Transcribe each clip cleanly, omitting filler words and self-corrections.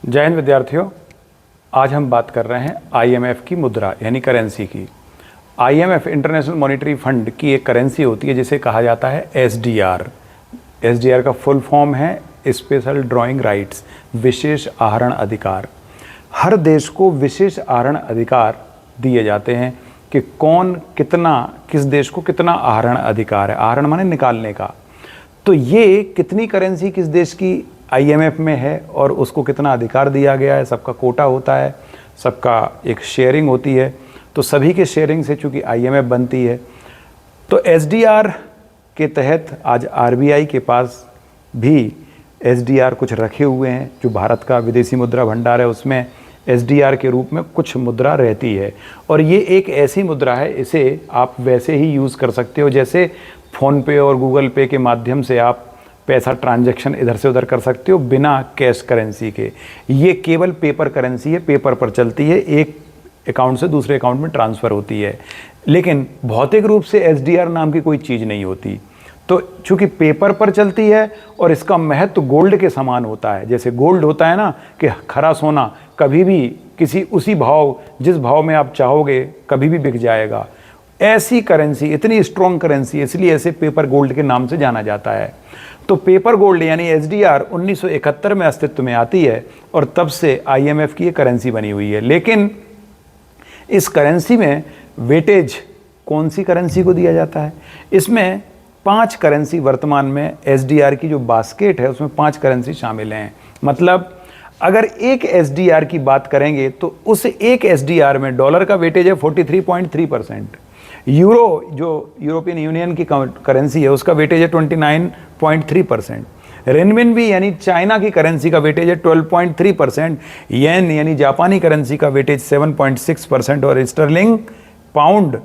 जय हिंद विद्यार्थियों। आज हम बात कर रहे हैं आईएमएफ की मुद्रा यानी करेंसी की। आईएमएफ इंटरनेशनल मॉनेटरी फंड की एक करेंसी होती है जिसे कहा जाता है एसडीआर। एसडीआर का फुल फॉर्म है स्पेशल ड्राइंग राइट्स, विशेष आहरण अधिकार। हर देश को विशेष आहरण अधिकार दिए जाते हैं कि कौन कितना, किस देश को कितना आहरण अधिकार है। आहरण माने निकालने का। तो ये कितनी करेंसी किस देश की आईएमएफ में है और उसको कितना अधिकार दिया गया है। सबका कोटा होता है, सबका एक शेयरिंग होती है। तो सभी के शेयरिंग से चूंकि आईएमएफ बनती है, तो एसडीआर के तहत आज आरबीआई के पास भी एसडीआर कुछ रखे हुए हैं। जो भारत का विदेशी मुद्रा भंडार है उसमें एसडीआर के रूप में कुछ मुद्रा रहती है। और ये एक ऐसी मुद्रा है, इसे आप वैसे ही यूज़ कर सकते हो जैसे फ़ोनपे और गूगल पे के माध्यम से आप पैसा ट्रांजैक्शन इधर से उधर कर सकते हो बिना कैश करेंसी के। ये केवल पेपर करेंसी है, पेपर पर चलती है, एक अकाउंट से दूसरे अकाउंट में ट्रांसफ़र होती है। लेकिन भौतिक रूप से एसडीआर नाम की कोई चीज़ नहीं होती। तो चूंकि पेपर पर चलती है और इसका महत्व गोल्ड के समान होता है। जैसे गोल्ड होता है ना कि खरा सोना कभी भी किसी उसी भाव, जिस भाव में आप चाहोगे कभी भी बिक जाएगा। ऐसी करेंसी, इतनी स्ट्रॉन्ग करेंसी, इसलिए इसे पेपर गोल्ड के नाम से जाना जाता है। तो पेपर गोल्ड यानी एसडीआर 1971 में अस्तित्व में आती है और तब से आईएमएफ की ये करेंसी बनी हुई है। लेकिन इस करेंसी में वेटेज कौन सी करेंसी को दिया जाता है? इसमें 5 करेंसी वर्तमान में एसडीआर की जो बास्केट है उसमें 5 करेंसी शामिल हैं। मतलब अगर एक एसडीआर की बात करेंगे तो उस एक एसडीआर में डॉलर का वेटेज है 43.3%। यूरो जो यूरोपियन यूनियन की करेंसी है उसका वेटेज है 29.3%। रेनमिनबी यानी चाइना की करेंसी का वेटेज है 12.3%। येन यानी जापानी करेंसी का वेटेज 7.6% और स्टर्लिंग पाउंड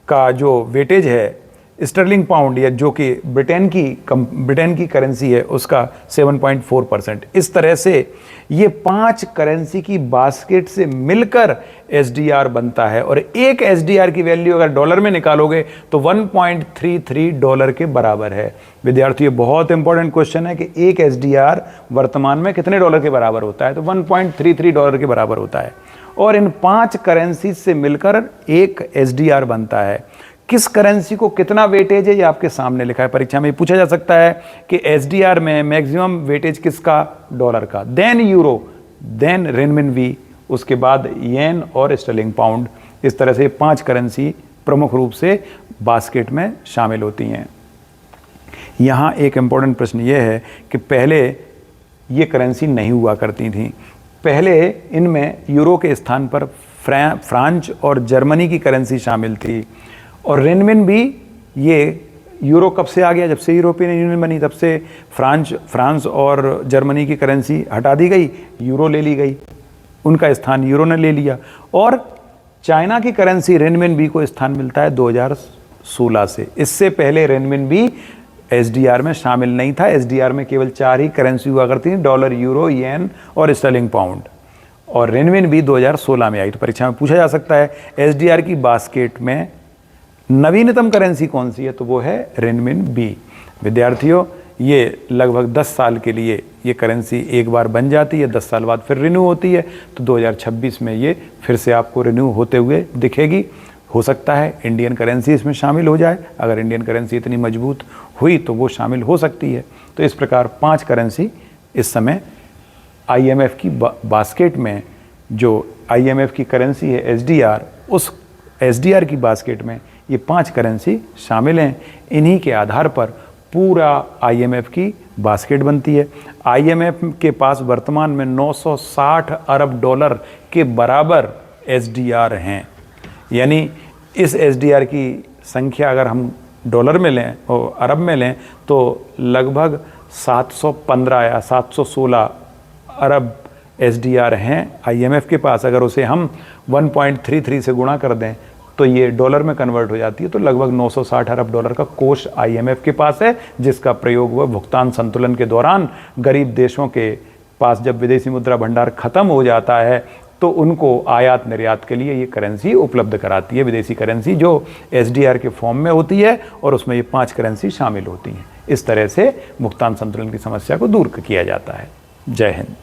का जो वेटेज है, स्टर्लिंग पाउंड या जो कि ब्रिटेन की करेंसी है उसका 7.4%। इस तरह से ये 5 करेंसी की बास्केट से मिलकर एसडीआर बनता है। और एक एसडीआर की वैल्यू अगर डॉलर में निकालोगे तो 1.33 डॉलर के बराबर है। विद्यार्थियों, बहुत इंपॉर्टेंट क्वेश्चन है कि एक एसडीआर वर्तमान में कितने डॉलर के बराबर होता है? तो 1.33 डॉलर के बराबर होता है। और इन 5 करेंसी से मिलकर एक एसडीआर बनता है। किस करेंसी को कितना वेटेज है ये आपके सामने लिखा है। परीक्षा में पूछा जा सकता है कि एसडीआर में मैक्सिमम वेटेज किसका? डॉलर का, देन यूरो, देन रेनमिनबी, उसके बाद येन और स्टर्लिंग पाउंड। इस तरह से 5 करेंसी प्रमुख रूप से बास्केट में शामिल होती हैं। यहाँ एक इम्पोर्टेंट प्रश्न ये है कि पहले ये करेंसी नहीं हुआ करती थी। पहले इनमें यूरो के स्थान पर फ्रांस और जर्मनी की करेंसी शामिल थी। और रेनमिनबी ये यूरो कब से आ गया? जब से यूरोपियन यूनियन बनी तब से फ्रांस और जर्मनी की करेंसी हटा दी गई, यूरो ले ली गई, उनका स्थान यूरो ने ले लिया। और चाइना की करेंसी रेनमिनबी को स्थान मिलता है 2016 से। इससे पहले रेनमिनबी एसडीआर में शामिल नहीं था। एसडीआर में केवल 4 ही करेंसी हुआ करती थी, डॉलर, यूरो, येन और स्टर्लिंग पाउंड। और रेनमिनबी 2016 में आई। तो परीक्षा में पूछा जा सकता है एसडीआर की बास्केट में नवीनतम करेंसी कौन सी है? तो वो है रेनमिनबी। विद्यार्थियों, ये लगभग 10 साल के लिए ये करेंसी एक बार बन जाती है, 10 साल बाद फिर रिन्यू होती है। तो 2026 में ये फिर से आपको रिन्यू होते हुए दिखेगी। हो सकता है इंडियन करेंसी इसमें शामिल हो जाए। अगर इंडियन करेंसी इतनी मजबूत हुई तो वो शामिल हो सकती है। तो इस प्रकार 5 करेंसी इस समय आईएमएफ की बास्केट में, जो आईएमएफ की करेंसी है एसडीआर, उस एसडीआर की बास्केट में ये 5 करेंसी शामिल हैं। इन्हीं के आधार पर पूरा आईएमएफ की बास्केट बनती है। आईएमएफ के पास वर्तमान में 960 अरब डॉलर के बराबर एसडीआर हैं। यानी इस एसडीआर की संख्या अगर हम डॉलर में लें और अरब में लें तो लगभग 715 या 716 अरब एसडीआर हैं आईएमएफ के पास। अगर उसे हम 1.33 से गुणा कर दें तो ये डॉलर में कन्वर्ट हो जाती है। तो लगभग 960 अरब डॉलर का कोष आईएमएफ के पास है, जिसका प्रयोग वह भुगतान संतुलन के दौरान गरीब देशों के पास जब विदेशी मुद्रा भंडार खत्म हो जाता है तो उनको आयात निर्यात के लिए ये करेंसी उपलब्ध कराती है। विदेशी करेंसी जो एसडीआर के फॉर्म में होती है और उसमें ये 5 करेंसी शामिल होती हैं। इस तरह से भुगतान संतुलन की समस्या को दूर किया जाता है। जय हिंद।